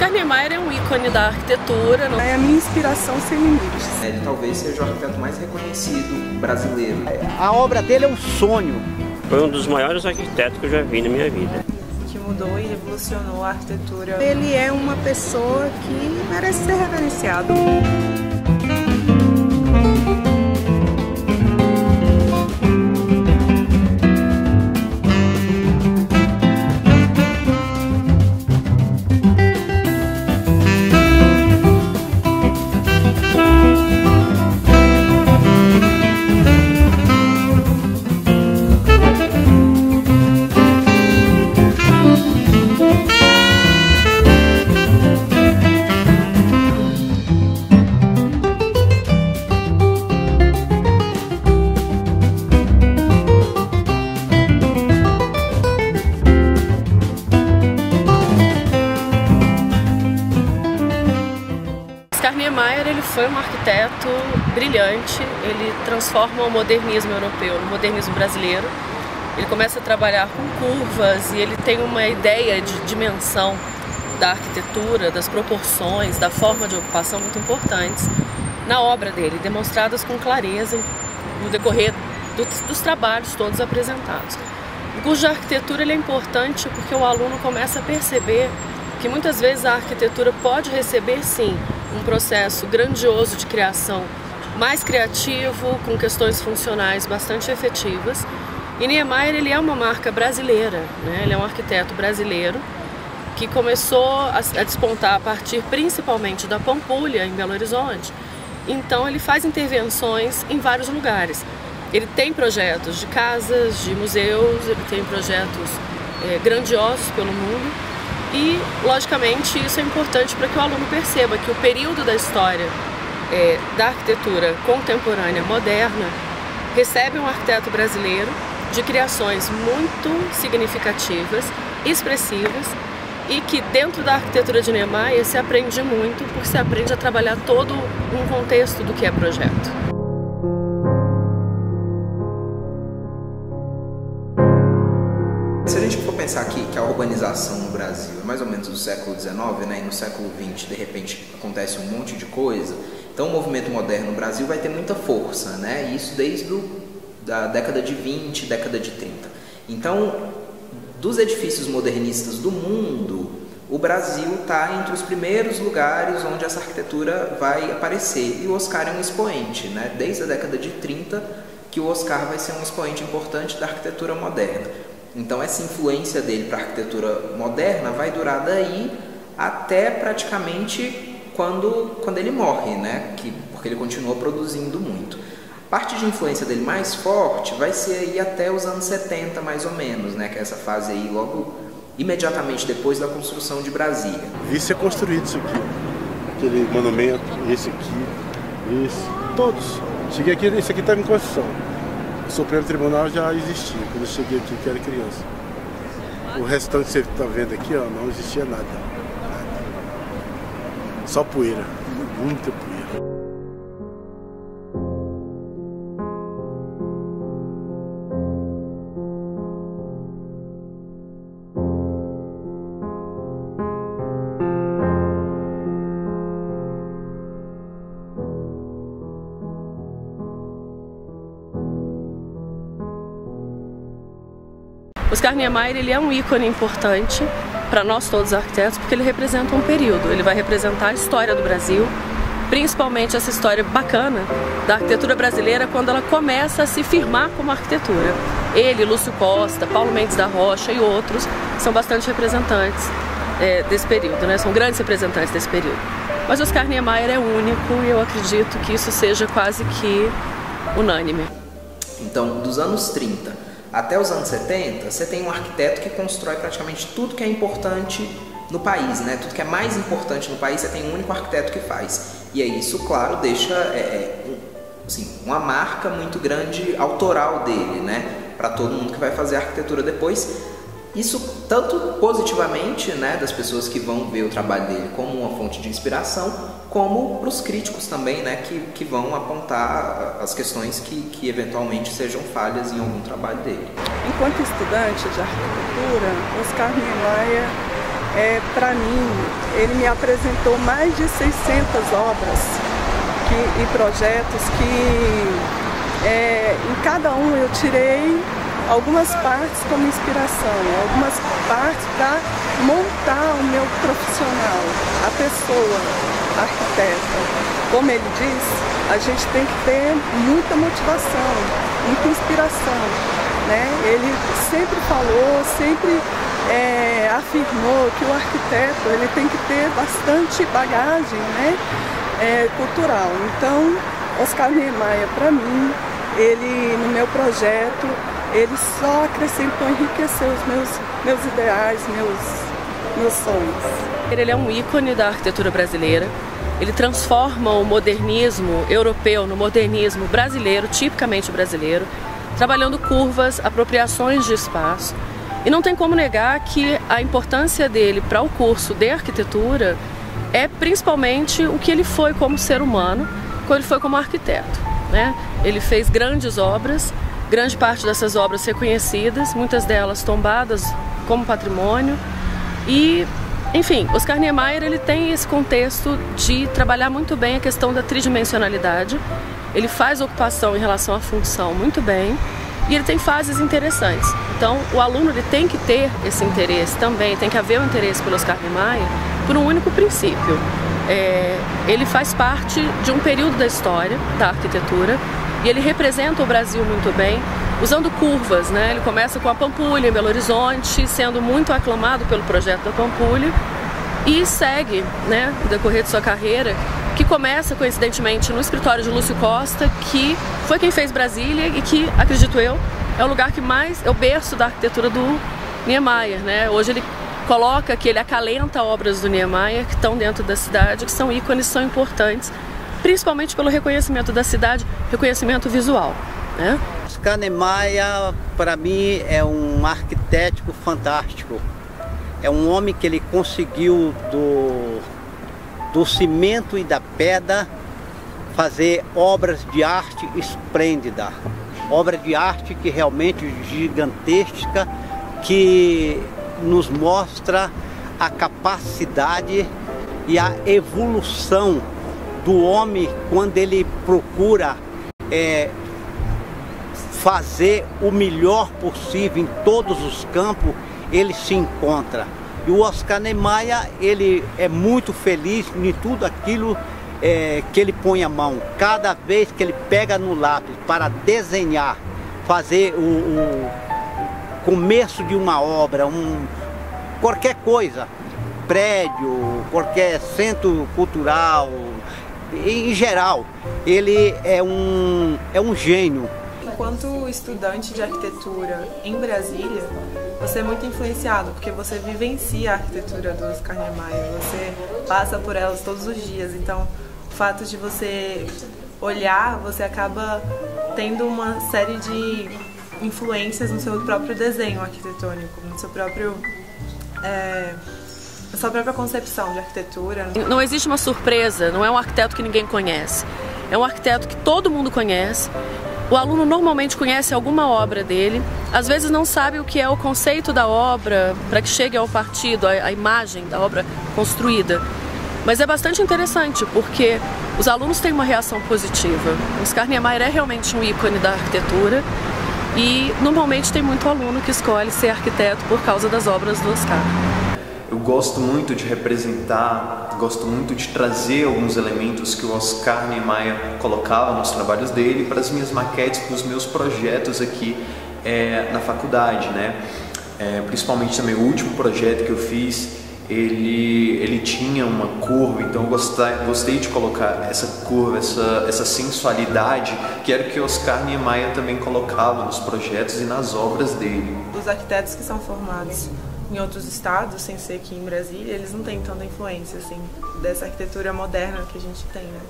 Oscar Niemeyer é um ícone da arquitetura. É a minha inspiração sem limites. Ele talvez seja o arquiteto mais reconhecido brasileiro. A obra dele é um sonho. Foi um dos maiores arquitetos que eu já vi na minha vida. Que mudou e revolucionou a arquitetura. Ele é uma pessoa que merece ser reverenciado. Oscar Niemeyer ele foi um arquiteto brilhante, ele transforma o modernismo europeu no modernismo brasileiro. Ele começa a trabalhar com curvas e ele tem uma ideia de dimensão da arquitetura, das proporções, da forma de ocupação muito importantes na obra dele, demonstradas com clareza no decorrer dos trabalhos todos apresentados. O curso de arquitetura ele é importante porque o aluno começa a perceber que muitas vezes a arquitetura pode receber sim um processo grandioso de criação, mais criativo, com questões funcionais bastante efetivas. E Niemeyer ele é uma marca brasileira, né? Ele é um arquiteto brasileiro que começou a despontar a partir principalmente da Pampulha, em Belo Horizonte. Então ele faz intervenções em vários lugares. Ele tem projetos de casas, de museus, ele tem projetos grandiosos pelo mundo. E, logicamente, isso é importante para que o aluno perceba que o período da história da arquitetura contemporânea moderna recebe um arquiteto brasileiro de criações muito significativas, expressivas, e que dentro da arquitetura de Niemeyer se aprende muito, porque se aprende a trabalhar todo um contexto do que é projeto. Se a gente for pensar aqui que a urbanização no Brasil é mais ou menos do século XIX, né, e no século XX, de repente, acontece um monte de coisa, então o movimento moderno no Brasil vai ter muita força, né, e isso desde da década de 20, década de 30. Então, dos edifícios modernistas do mundo, o Brasil está entre os primeiros lugares onde essa arquitetura vai aparecer, e o Oscar é um expoente, né, desde a década de 30 que o Oscar vai ser um expoente importante da arquitetura moderna. Então essa influência dele para a arquitetura moderna vai durar daí até praticamente quando ele morre, né? Porque ele continua produzindo muito. A parte de influência dele mais forte vai ser aí até os anos 70 mais ou menos, né? Que é essa fase aí logo imediatamente depois da construção de Brasília. Vi ser construído isso aqui, aquele monumento, esse aqui, esse, todos. Cheguei aqui, esse aqui estava em construção. O Supremo Tribunal já existia quando eu cheguei aqui, que era criança. O restante que você está vendo aqui, ó, não existia nada. Só poeira, muita poeira. Oscar Niemeyer ele é um ícone importante para nós todos arquitetos, porque ele representa um período, ele vai representar a história do Brasil, principalmente essa história bacana da arquitetura brasileira quando ela começa a se firmar como arquitetura. Ele, Lúcio Costa, Paulo Mendes da Rocha e outros são bastante representantes desse período, né? São grandes representantes desse período. Mas Oscar Niemeyer é único e eu acredito que isso seja quase que unânime. Então, dos anos 30 até os anos 70, você tem um arquiteto que constrói praticamente tudo que é importante no país, né? Tudo que é mais importante no país, você tem um único arquiteto que faz. E aí isso, claro, deixa assim, uma marca muito grande autoral dele, né? Para todo mundo que vai fazer arquitetura depois. Isso tanto positivamente, né, das pessoas que vão ver o trabalho dele como uma fonte de inspiração, como para os críticos também, né, que vão apontar as questões que eventualmente sejam falhas em algum trabalho dele. Enquanto estudante de arquitetura, Oscar Niemeyer para mim, ele me apresentou mais de 600 obras e projetos que em cada um eu tirei algumas partes como inspiração, algumas partes para montar o meu profissional, a pessoa, arquiteta. Como ele diz, a gente tem que ter muita motivação, muita inspiração, né? Ele sempre falou, sempre afirmou que o arquiteto ele tem que ter bastante bagagem, né? Cultural. Então, Oscar Niemeyer, para mim, ele no meu projeto, ele só acrescentou, enriqueceu os meus ideais, meus sonhos. Ele é um ícone da arquitetura brasileira. Ele transforma o modernismo europeu no modernismo brasileiro, tipicamente brasileiro, trabalhando curvas, apropriações de espaço. E não tem como negar que a importância dele para o curso de arquitetura é principalmente o que ele foi como ser humano, como ele foi como arquiteto, né? Ele fez grandes obras, grande parte dessas obras reconhecidas, muitas delas tombadas como patrimônio. E, enfim, Oscar Niemeyer ele tem esse contexto de trabalhar muito bem a questão da tridimensionalidade. Ele faz ocupação em relação à função muito bem e ele tem fases interessantes. Então, o aluno ele tem que ter esse interesse também, tem que haver um interesse pelo Oscar Niemeyer por um único princípio. Ele faz parte de um período da história da arquitetura e ele representa o Brasil muito bem, usando curvas, né? Ele começa com a Pampulha, em Belo Horizonte, sendo muito aclamado pelo projeto da Pampulha e segue, né, no decorrer de sua carreira, que começa, coincidentemente, no escritório de Lúcio Costa, que foi quem fez Brasília e que, acredito eu, é o lugar que mais é o berço da arquitetura do Niemeyer, né? Hoje ele coloca que ele acalenta obras do Niemeyer que estão dentro da cidade, que são ícones, são importantes, principalmente pelo reconhecimento da cidade, reconhecimento visual, né? Oscar Niemeyer, para mim, é um arquiteto fantástico. É um homem que ele conseguiu do cimento e da pedra fazer obras de arte esplêndida, obra de arte que realmente gigantesca, que nos mostra a capacidade e a evolução do homem quando ele procura fazer o melhor possível em todos os campos, ele se encontra. E o Oscar Niemeyer, ele é muito feliz em tudo aquilo que ele põe a mão. Cada vez que ele pega no lápis para desenhar, fazer o começo de uma obra, qualquer coisa, prédio, qualquer centro cultural, em geral, ele é um gênio. Enquanto estudante de arquitetura em Brasília, você é muito influenciado, porque você vivencia a arquitetura do Oscar Niemeyer, você passa por elas todos os dias, então o fato de você olhar, você acaba tendo uma série de influências no seu próprio desenho arquitetônico, no seu próprio, na sua própria concepção de arquitetura. Não existe uma surpresa, não é um arquiteto que ninguém conhece, é um arquiteto que todo mundo conhece. O aluno normalmente conhece alguma obra dele, às vezes não sabe o que é o conceito da obra para que chegue ao partido, a imagem da obra construída. Mas é bastante interessante porque os alunos têm uma reação positiva. O Oscar Niemeyer é realmente um ícone da arquitetura e normalmente tem muito aluno que escolhe ser arquiteto por causa das obras do Oscar. Eu gosto muito de representar, gosto muito de trazer alguns elementos que o Oscar Niemeyer colocava nos trabalhos dele para as minhas maquetes, para os meus projetos aqui na faculdade, né? Principalmente também o último projeto que eu fiz, ele tinha uma curva, então eu gostei de colocar essa curva, essa sensualidade, que era o que o Oscar Niemeyer também colocava nos projetos e nas obras dele. Os arquitetos que são formados em outros estados, sem ser aqui em Brasília, eles não têm tanta influência assim, dessa arquitetura moderna que a gente tem, né?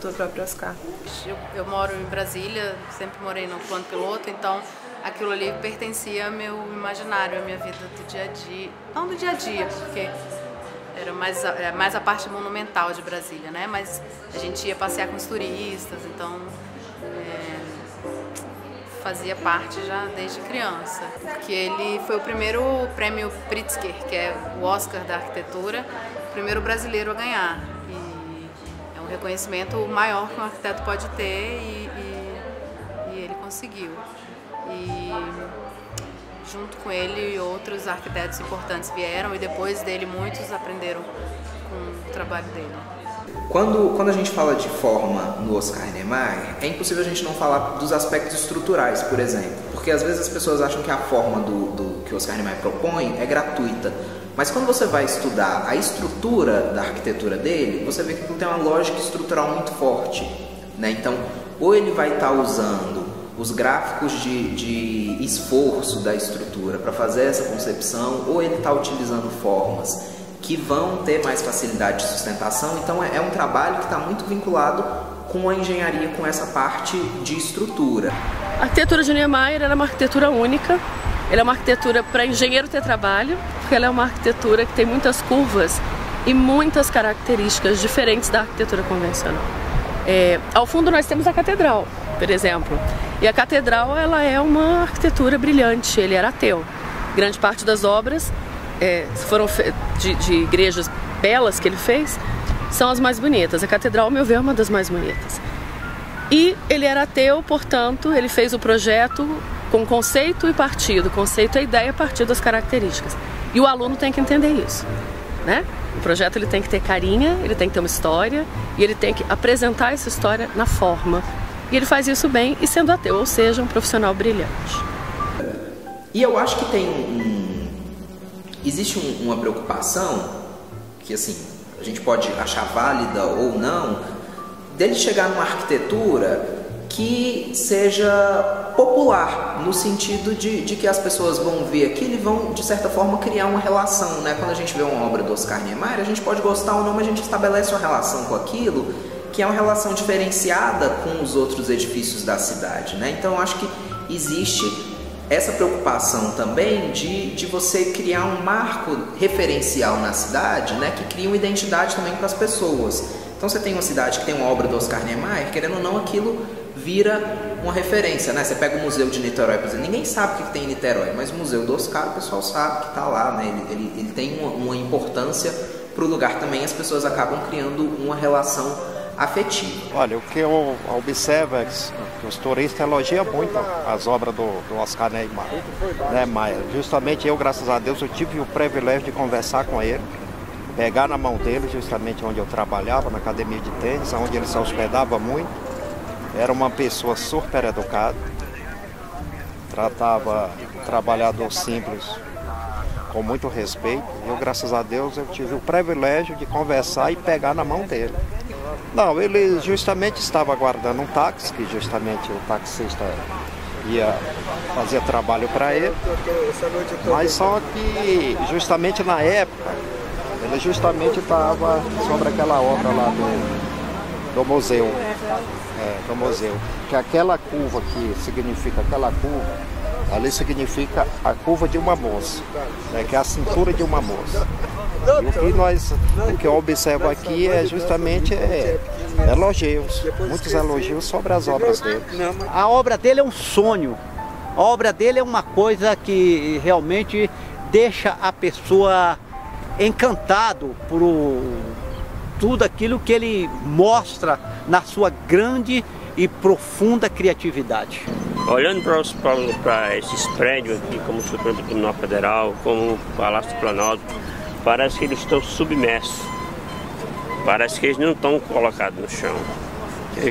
Do próprio Oscar. Eu moro em Brasília, sempre morei no plano piloto, então aquilo ali pertencia ao meu imaginário, à minha vida do dia a dia. Não do dia a dia, porque era mais a parte monumental de Brasília, né? Mas a gente ia passear com os turistas, então fazia parte já desde criança, porque ele foi o primeiro prêmio Pritzker, que é o Oscar da arquitetura, o primeiro brasileiro a ganhar. E é um reconhecimento maior que um arquiteto pode ter e ele conseguiu. E junto com ele outros arquitetos importantes vieram e depois dele muitos aprenderam com o trabalho dele. Quando a gente fala de forma no Oscar Niemeyer, é impossível a gente não falar dos aspectos estruturais, por exemplo, porque às vezes as pessoas acham que a forma que o Oscar Niemeyer propõe é gratuita, mas quando você vai estudar a estrutura da arquitetura dele, você vê que tem uma lógica estrutural muito forte, né? Então, ou ele vai estar usando os gráficos de esforço da estrutura para fazer essa concepção, ou ele está utilizando formas que vão ter mais facilidade de sustentação. Então é um trabalho que está muito vinculado com a engenharia, com essa parte de estrutura. A arquitetura de Niemeyer é uma arquitetura única, ela é uma arquitetura para engenheiro ter trabalho, porque ela é uma arquitetura que tem muitas curvas e muitas características diferentes da arquitetura convencional. Ao fundo nós temos a catedral, por exemplo, e a catedral ela é uma arquitetura brilhante, ele era ateu. Grande parte das obras foram de igrejas belas que ele fez, são as mais bonitas. A catedral, ao meu ver, é uma das mais bonitas. E ele era ateu, portanto, ele fez o projeto com conceito e partido. Conceito é ideia a partir das características. E o aluno tem que entender isso, né? O projeto ele tem que ter carinha, ele tem que ter uma história e ele tem que apresentar essa história na forma. E ele faz isso bem e sendo ateu, ou seja, um profissional brilhante. E eu acho que existe uma preocupação, que assim, a gente pode achar válida ou não, dele chegar numa arquitetura que seja popular, no sentido de que as pessoas vão ver aquilo e vão, de certa forma, criar uma relação, né? Quando a gente vê uma obra do Oscar Niemeyer, a gente pode gostar ou não, mas a gente estabelece uma relação com aquilo, que é uma relação diferenciada com os outros edifícios da cidade, né? Então, eu acho que existe essa preocupação também de você criar um marco referencial na cidade, né, que cria uma identidade também para as pessoas. Então você tem uma cidade que tem uma obra do Oscar Niemeyer, querendo ou não, aquilo vira uma referência, né? Você pega o Museu de Niterói, por exemplo, ninguém sabe o que tem em Niterói, mas o Museu do Oscar, o pessoal sabe que está lá, né? Ele tem uma importância para o lugar também, as pessoas acabam criando uma relação afetivo. Olha, o que eu observo é que os turistas elogiam muito as obras do Oscar Niemeyer. Justamente eu, graças a Deus, eu tive o privilégio de conversar com ele, pegar na mão dele, justamente onde eu trabalhava, na academia de tênis, onde ele se hospedava muito. Era uma pessoa super educada, tratava o trabalhador simples com muito respeito. Eu, graças a Deus, eu tive o privilégio de conversar e pegar na mão dele. Não, ele justamente estava aguardando um táxi, que justamente o taxista ia fazer trabalho para ele, mas só que justamente na época, ele justamente estava sobre aquela obra lá do museu, do museu, que aquela curva que significa aquela curva, ali significa a curva de uma moça, né, que é a cintura de uma moça. E o que eu observo aqui é justamente elogios, muitos elogios sobre as obras dele. A obra dele é um sonho, a obra dele é uma coisa que realmente deixa a pessoa encantado por tudo aquilo que ele mostra na sua grande e profunda criatividade. Olhando para esses prédios aqui, como o Supremo Tribunal Federal, como o Palácio do Planalto, parece que eles estão submersos. Parece que eles não estão colocados no chão.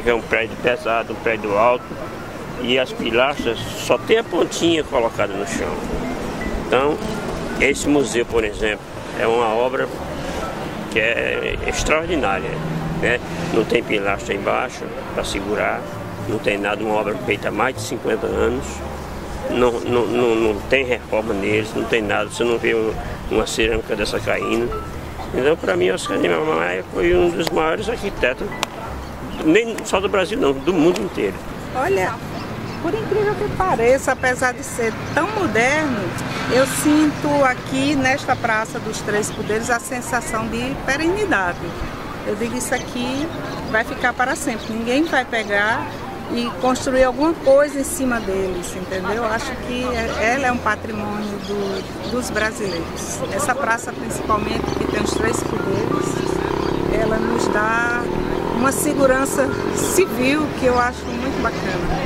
É um prédio pesado, um prédio alto, e as pilastras só tem a pontinha colocada no chão. Então, esse museu, por exemplo, é uma obra que é extraordinária, né? Não tem pilastra embaixo para segurar, não tem nada, uma obra feita há mais de 50 anos, não tem reforma neles, não tem nada, você não vê uma cerâmica dessa caindo. Então, para mim, o Oscar Niemeyer foi um dos maiores arquitetos, nem só do Brasil não, do mundo inteiro. Olha, por incrível que pareça, apesar de ser tão moderno, eu sinto aqui nesta Praça dos Três Poderes a sensação de perenidade. Eu digo, isso aqui vai ficar para sempre, ninguém vai pegar e construir alguma coisa em cima deles, entendeu? Acho que ela é um patrimônio dos brasileiros. Essa praça, principalmente, que tem os 3 poderes, ela nos dá uma segurança civil que eu acho muito bacana.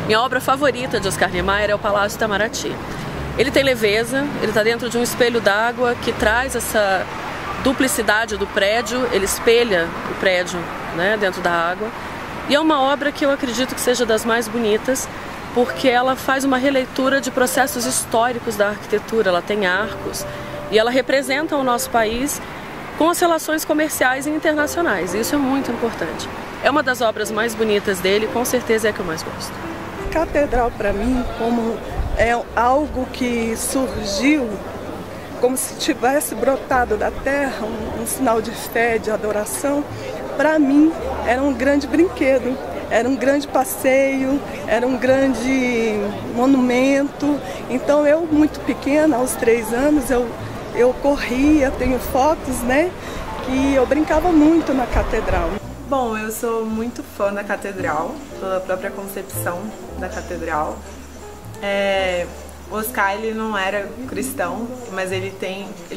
Minha obra favorita de Oscar Niemeyer é o Palácio Itamaraty. Ele tem leveza, ele está dentro de um espelho d'água que traz essa duplicidade do prédio, ele espelha o prédio, né, dentro da água. E é uma obra que eu acredito que seja das mais bonitas, porque ela faz uma releitura de processos históricos da arquitetura, ela tem arcos e ela representa o nosso país com as relações comerciais e internacionais. Isso é muito importante. É uma das obras mais bonitas dele, com certeza é a que eu mais gosto. Catedral, para mim, como é algo que surgiu como se tivesse brotado da terra, um sinal de fé, de adoração, para mim era um grande brinquedo, era um grande passeio, era um grande monumento. Então eu, muito pequena, aos 3 anos, eu corria, tenho fotos, né, que eu brincava muito na catedral. Bom, eu sou muito fã da catedral, pela própria concepção da catedral. Oscar, ele não era cristão, mas ele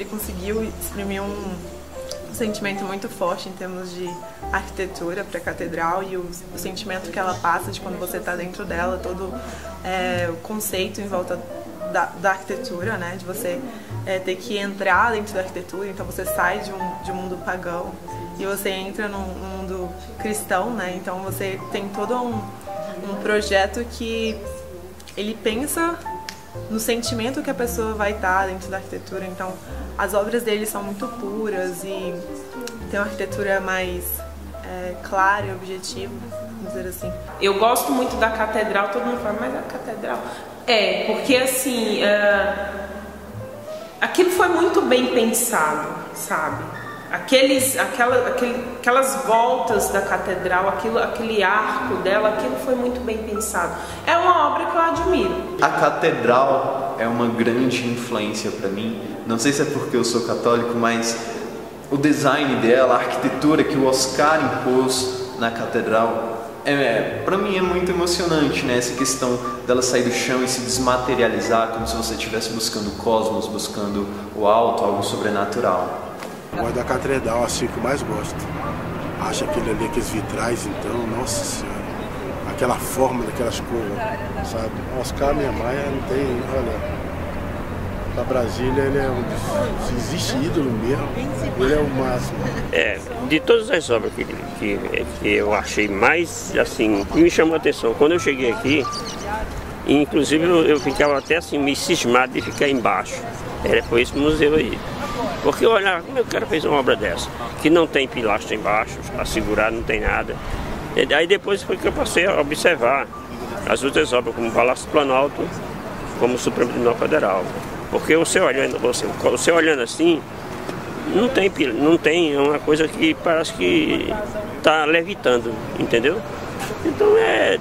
conseguiu exprimir um sentimento muito forte em termos de arquitetura para a catedral e o sentimento que ela passa de quando você está dentro dela, todo o conceito em volta da arquitetura, né? De você ter que entrar dentro da arquitetura, então você sai de um mundo pagão e você entra num mundo cristão, né? Então você tem todo um projeto que ele pensa no sentimento que a pessoa vai estar dentro da arquitetura. Então as obras dele são muito puras e tem uma arquitetura mais clara e objetiva, vamos dizer assim. Eu gosto muito da catedral, todo mundo fala, mas a catedral... porque assim, aquilo foi muito bem pensado, sabe? Aquelas voltas da catedral, aquele arco dela, aquilo foi muito bem pensado. É uma obra que eu admiro. A catedral é uma grande influência para mim. Não sei se é porque eu sou católico, mas o design dela, a arquitetura que o Oscar impôs na catedral, para mim é muito emocionante, né? Essa questão dela sair do chão e se desmaterializar, como se você estivesse buscando o cosmos, buscando o alto, algo sobrenatural. O da catedral, assim, que eu mais gosto. Acho aquele ali, aqueles vitrais, então, nossa senhora. Aquela forma daquelas cores, sabe? Oscar Niemeyer não tem, olha... Pra Brasília, ele é se existe ídolo mesmo, ele é o máximo. De todas as obras que eu achei mais, assim, que me chamou a atenção, quando eu cheguei aqui, inclusive eu ficava até assim, meio cismado de ficar embaixo. Foi esse museu aí. Porque olha, como o cara fez uma obra dessa, que não tem pilastra embaixo, a segurar, não tem nada. Aí depois foi que eu passei a observar as outras obras, como o Palácio do Planalto, como o Supremo Tribunal Federal. Porque você olhando assim, não tem uma coisa que parece que está levitando, entendeu? Então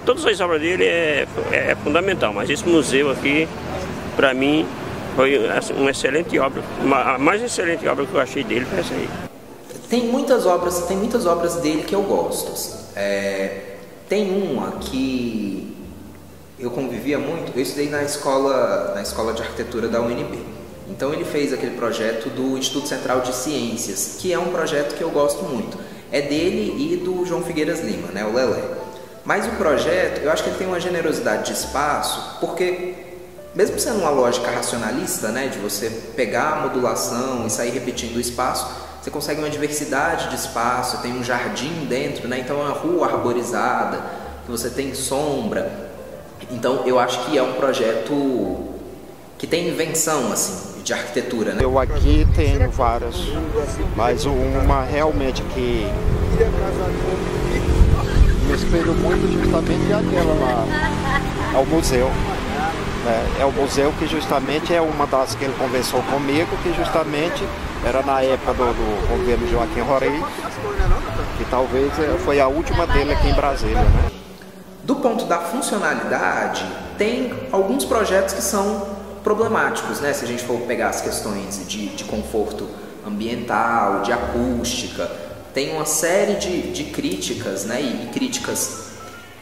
todas as obras dele é fundamental, mas esse museu aqui, para mim, foi uma excelente obra. A mais excelente obra que eu achei dele foi essa aí. Tem muitas obras dele que eu gosto. Assim. Tem uma que eu convivia muito, eu estudei na escola de arquitetura da UNB. Então ele fez aquele projeto do Instituto Central de Ciências, que é um projeto que eu gosto muito. É dele e do João Figueiras Lima, né, o Lelé. Mas o projeto, eu acho que ele tem uma generosidade de espaço, porque mesmo sendo uma lógica racionalista, né, de você pegar a modulação e sair repetindo o espaço, você consegue uma diversidade de espaço, tem um jardim dentro, né, então é uma rua arborizada, que você tem sombra. Então eu acho que é um projeto que tem invenção assim, de arquitetura, né? Eu aqui tenho várias, mas uma realmente que me espelho muito justamente é aquela lá, é o museu. É o museu que justamente é uma das que ele conversou comigo, que justamente era na época do governo Joaquim Rorei, que talvez foi a última dele aqui em Brasília, né? Do ponto da funcionalidade, tem alguns projetos que são problemáticos, né? Se a gente for pegar as questões de conforto ambiental, de acústica, tem uma série de críticas, né? E críticas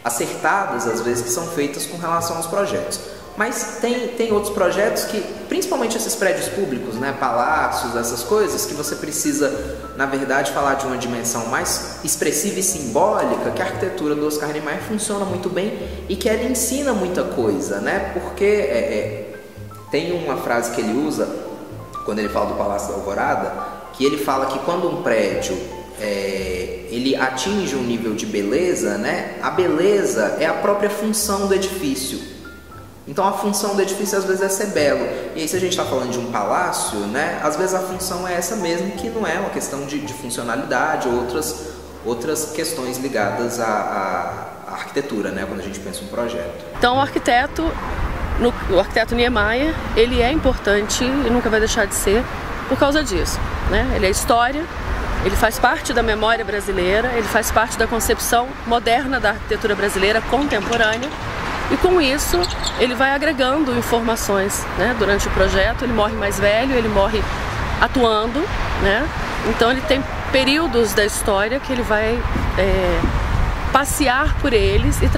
acertadas, às vezes, que são feitas com relação aos projetos. Mas tem outros projetos que, principalmente esses prédios públicos, né, palácios, essas coisas, que você precisa, na verdade, falar de uma dimensão mais expressiva e simbólica, que a arquitetura do Oscar Niemeyer funciona muito bem e que ela ensina muita coisa, né? Porque tem uma frase que ele usa, quando ele fala do Palácio da Alvorada, que ele fala que quando um prédio ele atinge um nível de beleza, né, a beleza é a própria função do edifício. Então a função do edifício às vezes é ser belo. E aí, se a gente está falando de um palácio, né, às vezes a função é essa mesmo, que não é uma questão de funcionalidade ou outras questões ligadas à arquitetura, né, quando a gente pensa em um projeto. Então o arquiteto Niemeyer, ele é importante e nunca vai deixar de ser por causa disso, né? Ele é história, ele faz parte da memória brasileira, ele faz parte da concepção moderna da arquitetura brasileira contemporânea. E com isso, ele vai agregando informações, né? Durante o projeto, ele morre mais velho, ele morre atuando, né? Então ele tem períodos da história que ele vai passear por eles e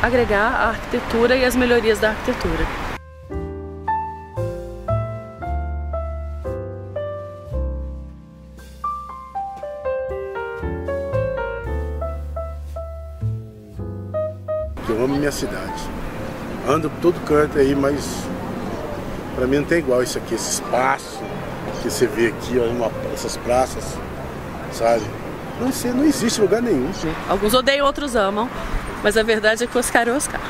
agregar a arquitetura e as melhorias da arquitetura. Eu amo minha cidade. Ando por todo canto aí, mas para mim não tem igual isso aqui, esse espaço que você vê aqui, ó, essas praças, sabe? Não existe lugar nenhum. Alguns odeiam, outros amam, mas a verdade é que Oscar é Oscar.